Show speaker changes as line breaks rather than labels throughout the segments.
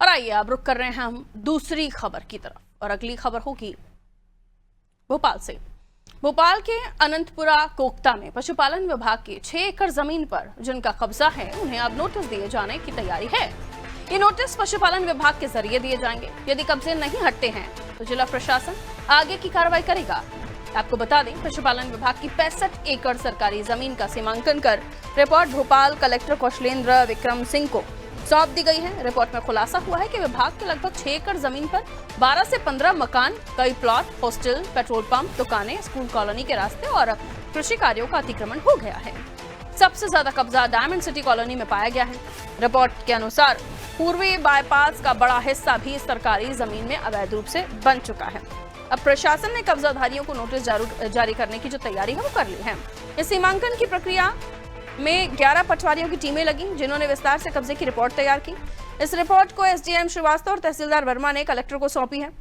आइए अब रुक कर रहे हैं हम दूसरी खबर की तरफ, और अगली खबर होगी भोपाल से। भोपाल के अनंतपुरा कोकता में पशुपालन विभाग की 6 एकड़ जमीन पर जिनका कब्जा है उन्हें अब नोटिस दिए जाने की तैयारी है। ये नोटिस पशुपालन विभाग के जरिए दिए जाएंगे। यदि कब्जे नहीं हटते हैं तो जिला प्रशासन आगे की कार्रवाई करेगा। आपको बता दें, पशुपालन विभाग की 65 एकड़ सरकारी जमीन का सीमांकन कर रिपोर्ट भोपाल कलेक्टर कौशलेंद्र विक्रम सिंह को सौंप दी गई है। रिपोर्ट में खुलासा हुआ है कि विभाग के लगभग 6 एकड़ जमीन पर 12 से 15 मकान, कई प्लॉट, हॉस्टल, पेट्रोल पंप, दुकानें, स्कूल कॉलोनी के रास्ते और कृषि कार्यों का अतिक्रमण हो गया है। सबसे ज्यादा कब्जा डायमंड सिटी कॉलोनी में पाया गया है। रिपोर्ट के अनुसार पूर्वी बाईपास का बड़ा हिस्सा भी सरकारी जमीन में अवैध रूप से बन चुका है। अब प्रशासन ने कब्जाधारियों को नोटिस जारी करने की जो तैयारी है वो कर ली है। इस सीमांकन की प्रक्रिया में 11 पटवारियों की टीमें लगी, जिन्होंने विस्तार से कब्जे की रिपोर्ट तैयार की। इस रिपोर्ट को एसडीएम श्रीवास्तव और तहसीलदार वर्मा ने कलेक्टर को सौंपी है।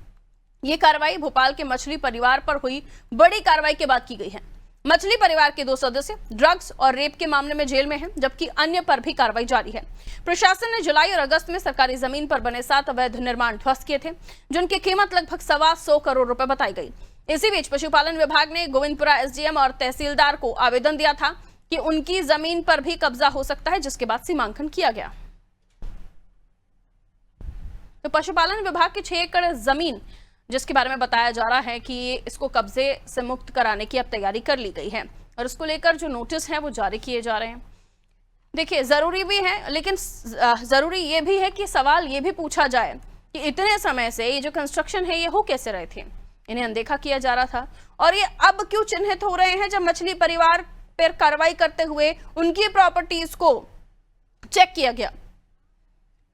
ये कार्रवाई भोपाल के मछली परिवार पर हुई बड़ी कार्रवाई के बाद की गई है। मछली परिवार के 2 सदस्य ड्रग्स और रेप के मामले में जेल में हैं, जबकि अन्य पर भी कार्रवाई जारी है। प्रशासन ने जुलाई और अगस्त में सरकारी जमीन पर बने 7 अवैध निर्माण ध्वस्त किए थे, जिनकी कीमत लगभग 125 करोड़ रुपए बताई गई। इसी बीच पशुपालन विभाग ने गोविंदपुरा एसडीएम और तहसीलदार को आवेदन दिया था कि उनकी जमीन पर भी कब्जा हो सकता है, जिसके बाद सीमांकन किया गया। तो पशुपालन विभाग की 6 एकड़ जमीन, जिसके बारे में बताया जा रहा है कि इसको कब्जे से मुक्त कराने की अब तैयारी कर ली गई है और इसको लेकर जो नोटिस है वो जारी किए जा रहे हैं। देखिए, जरूरी भी है, लेकिन जरूरी ये भी है कि सवाल ये भी पूछा जाए कि इतने समय से ये जो कंस्ट्रक्शन है ये हो कैसे रहे थे, इन्हें अनदेखा किया जा रहा था, और ये अब क्यों चिन्हित हो रहे हैं जब मछली परिवार पर कार्रवाई करते हुए उनकी प्रॉपर्टीज को चेक किया गया।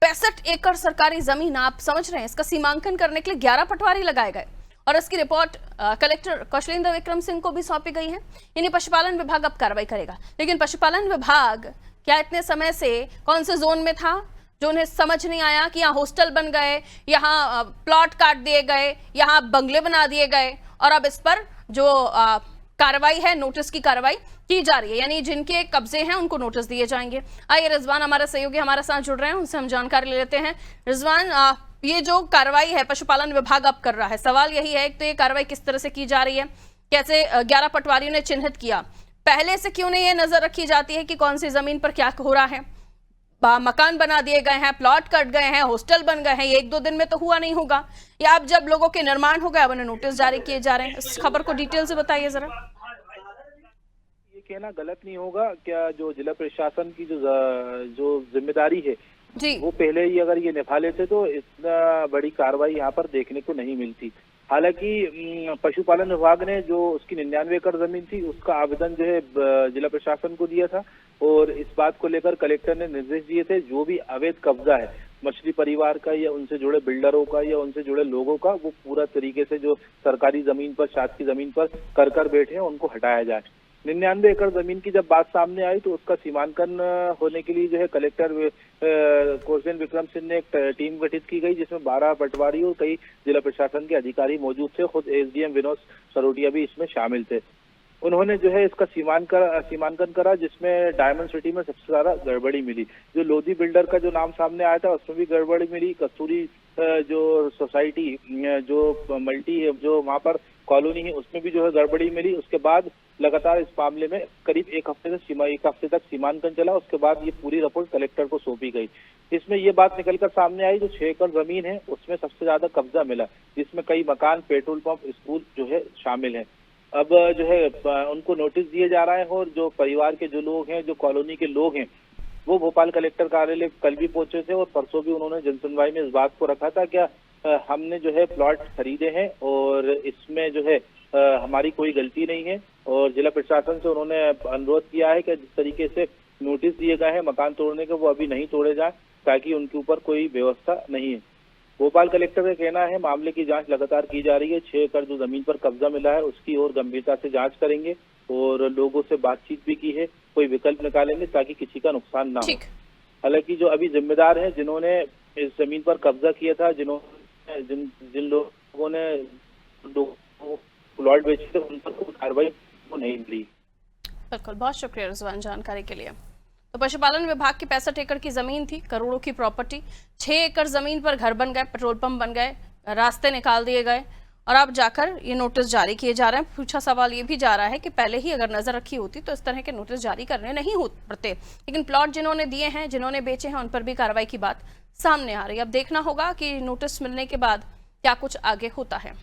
65 एकड़ सरकारी जमीन, आप समझ रहे हैं, इसका सीमांकन करने के लिए 11 पटवारी लगाए गए और इसकी रिपोर्ट कलेक्टर कौशलेंद्र विक्रम सिंह को भी सौंपी गई है। यानी पशुपालन विभाग अब कार्रवाई करेगा। लेकिन पशुपालन विभाग क्या इतने समय से कौन से जोन में था जो उन्हें समझ नहीं आया कि यहाँ हॉस्टल बन गए, यहाँ प्लॉट काट दिए गए, यहाँ बंगले बना दिए गए, और अब इस पर जो कार्रवाई है, नोटिस की कार्रवाई की जा रही है। यानी जिनके कब्जे हैं उनको नोटिस दिए जाएंगे। आइए रिजवान हमारे सहयोगी हमारे साथ जुड़ रहे हैं, उनसे हम जानकारी ले लेते हैं। रिजवान, ये जो कार्रवाई है पशुपालन विभाग अब कर रहा है, सवाल यही है तो ये कार्रवाई किस तरह से की जा रही है, कैसे 11 पटवारियों ने चिन्हित किया, पहले से क्यों नहीं ये नजर रखी जाती है कि कौन सी जमीन पर क्या हो रहा है? मकान बना दिए गए हैं, प्लॉट कट गए हैं, हॉस्टल बन गए हैं, ये 1-2 दिन में तो हुआ नहीं होगा, या अब जब लोगों के निर्माण हो गए अब उन्हें नोटिस जारी किए जा रहे हैं? इस खबर को डिटेल से बताइए जरा।
ये कहना गलत नहीं होगा क्या, जो जिला प्रशासन की जो जिम्मेदारी है
जी,
वो पहले ही अगर ये निभा लेते तो इतना बड़ी कार्रवाई यहाँ पर देखने को नहीं मिलती। हालांकि पशुपालन विभाग ने जो उसकी 99 एकड़ जमीन थी उसका आवेदन जो है जिला प्रशासन को दिया था, और इस बात को लेकर कलेक्टर ने निर्देश दिए थे जो भी अवैध कब्जा है मछली परिवार का या उनसे जुड़े बिल्डरों का या उनसे जुड़े लोगों का, वो पूरा तरीके से जो सरकारी जमीन पर, शासकीय जमीन पर कर बैठे हैं उनको हटाया जाए। 99 एकड़ जमीन की जब बात सामने आई तो उसका सीमांकन होने के लिए जो है कलेक्टर कौशलेंद्र विक्रम सिंह ने एक टीम गठित की गई, जिसमें 12 पटवारी और कई जिला प्रशासन के अधिकारी मौजूद थे। खुद एसडीएम विनोद सरोटिया भी इसमें शामिल थे। उन्होंने जो है इसका सीमांकन करा, जिसमें डायमंड सिटी में सबसे ज्यादा गड़बड़ी मिली। जो लोधी बिल्डर का जो नाम सामने आया था उसमें भी गड़बड़ी मिली। कस्तूरी जो सोसाइटी जो मल्टी जो वहाँ पर कॉलोनी है उसमें भी जो है गड़बड़ी मिली। उसके बाद लगातार इस मामले में करीब एक हफ्ते तक सीमांकन चला। उसके बाद ये पूरी रिपोर्ट कलेक्टर को सौंपी गई। इसमें ये बात निकलकर सामने आई जो 6 एकड़ जमीन है उसमें सबसे ज्यादा कब्जा मिला, जिसमें कई मकान, पेट्रोल पंप, स्कूल जो है शामिल है। अब जो है उनको नोटिस दिए जा रहा है, और जो परिवार के जो लोग हैं, जो कॉलोनी के लोग हैं, वो भोपाल कलेक्टर कार्यालय कल भी पहुंचे थे और परसों भी उन्होंने जनसुनवाई में इस बात को रखा था क्या हमने जो है प्लॉट खरीदे हैं और इसमें जो है हमारी कोई गलती नहीं है। और जिला प्रशासन से उन्होंने अनुरोध किया है कि जिस तरीके से नोटिस दिए गए हैं मकान तोड़ने के, वो अभी नहीं तोड़े जाए ताकि उनके ऊपर कोई व्यवस्था नहीं है। भोपाल कलेक्टर का कहना है मामले की जांच लगातार की जा रही है। 6 एकड़ जो जमीन पर कब्जा मिला है उसकी और गंभीरता से जांच करेंगे और लोगों से बातचीत भी की है, कोई विकल्प निकालेंगे ताकि किसी का नुकसान ना हो। हालांकि जो अभी जिम्मेदार हैं जिन्होंने इस जमीन पर कब्जा किया था, जिन लोगों ने प्लॉट बेचे थे उन पर कोई कार्रवाई नहीं मिली।
बिल्कुल, बहुत शुक्रिया रिजवान जानकारी के लिए। तो पशुपालन विभाग की 65 एकड़ की जमीन थी, करोड़ों की प्रॉपर्टी, 6 एकड़ जमीन पर घर बन गए, पेट्रोल पंप बन गए, रास्ते निकाल दिए गए और अब जाकर ये नोटिस जारी किए जा रहे हैं। पूछा सवाल ये भी जा रहा है कि पहले ही अगर नजर रखी होती तो इस तरह के नोटिस जारी करने नहीं हो पड़ते, लेकिन प्लॉट जिन्होंने दिए हैं, जिन्होंने बेचे हैं, उन पर भी कार्रवाई की बात सामने आ रही है। अब देखना होगा कि नोटिस मिलने के बाद क्या कुछ आगे होता है।